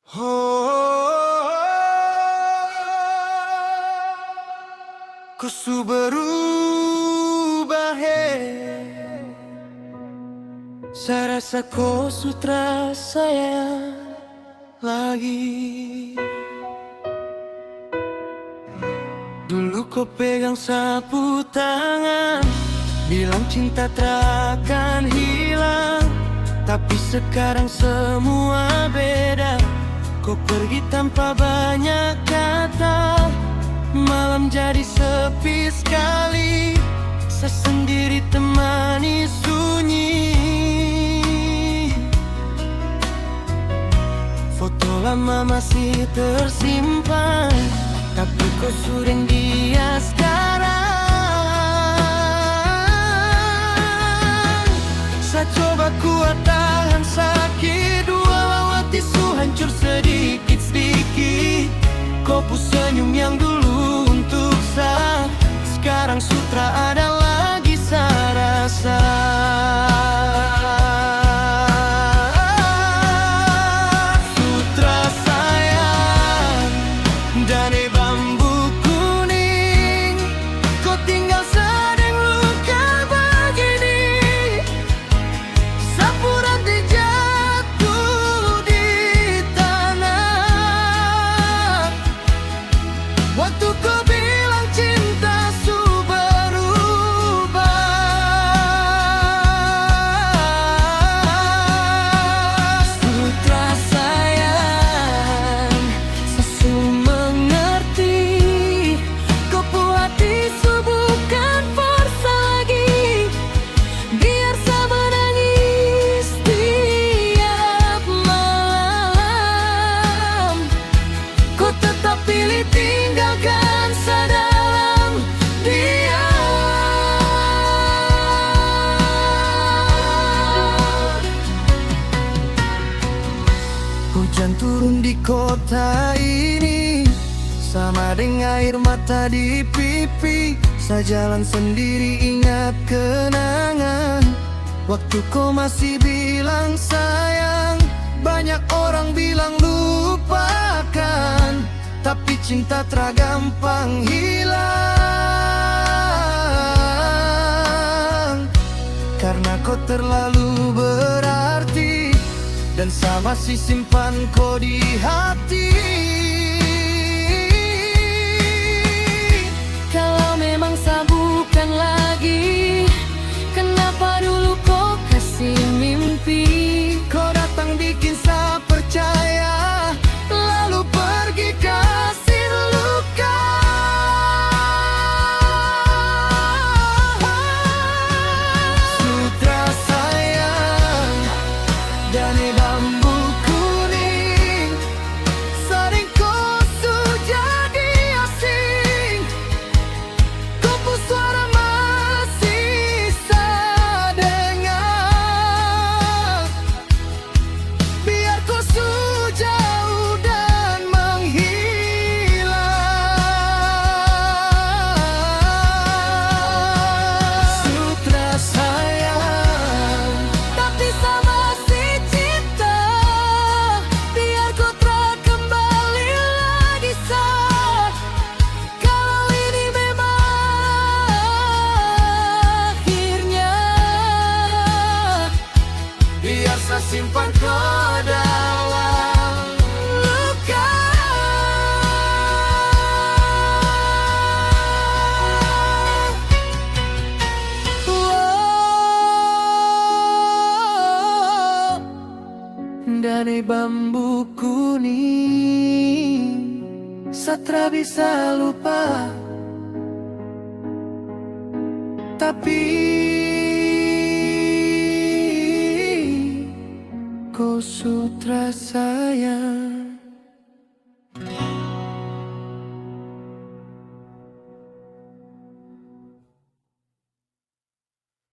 Oh, ku berubah, saya rasa kau sutra saya lagi. Dulu kau pegang sapu tangan, bilang cinta takkan hilang. Tapi sekarang semua beda, kau pergi tanpa banyak kata. Malam jadi sepi sekali, saya sendiri temani sunyi. Foto lama masih tersimpan, tapi kau sudah dia sekarang. Saya coba kuat tahan sakit, walau hatiku hancur sedikit-sedikit. Kau pun senyum yang dulu untuk saya, sekarang sutra ada lagi saya rasa. Sutra sayang, dari bambu kuning, kau tinggal sedang luka begini. Sapu rantai jatuh di tanah, waktu kau bilang cinta su berubah. Sutra sayang, sesu mengerti, kau buat isu bukan forsa lagi. Biar sama nangis tiap malam, kau tetap pilih tinggalkan sedalam diam. Hujan turun di kota ini, sama dengan air mata di pipi. Saya jalan sendiri ingat kenangan, waktu kau masih bilang sayang. Banyak orang bilang lupakan, tapi cinta tergampang hilang. Karena kau terlalu berarti, dan saya masih simpan kau di hati. Kalau memang saya bukan lagi, kenapa dulu kau kasih mimpi? Kau datang bikin saya percaya, lalu pergi kasih luka. Sutra sayang, dari bambu kuning, sering kau jadi asing. Kau pun suara masih saya dengar. Biar kau jauh dan menghilang. Sutra sayang, tapi saya masih cinta. Biar kau kembali lagi sah. Kalau ini memang akhirnya, biar saya simpan kau dalam luka. Wow, dari bambu kuning, satra bisa lupa, tapi kau sutra sayang.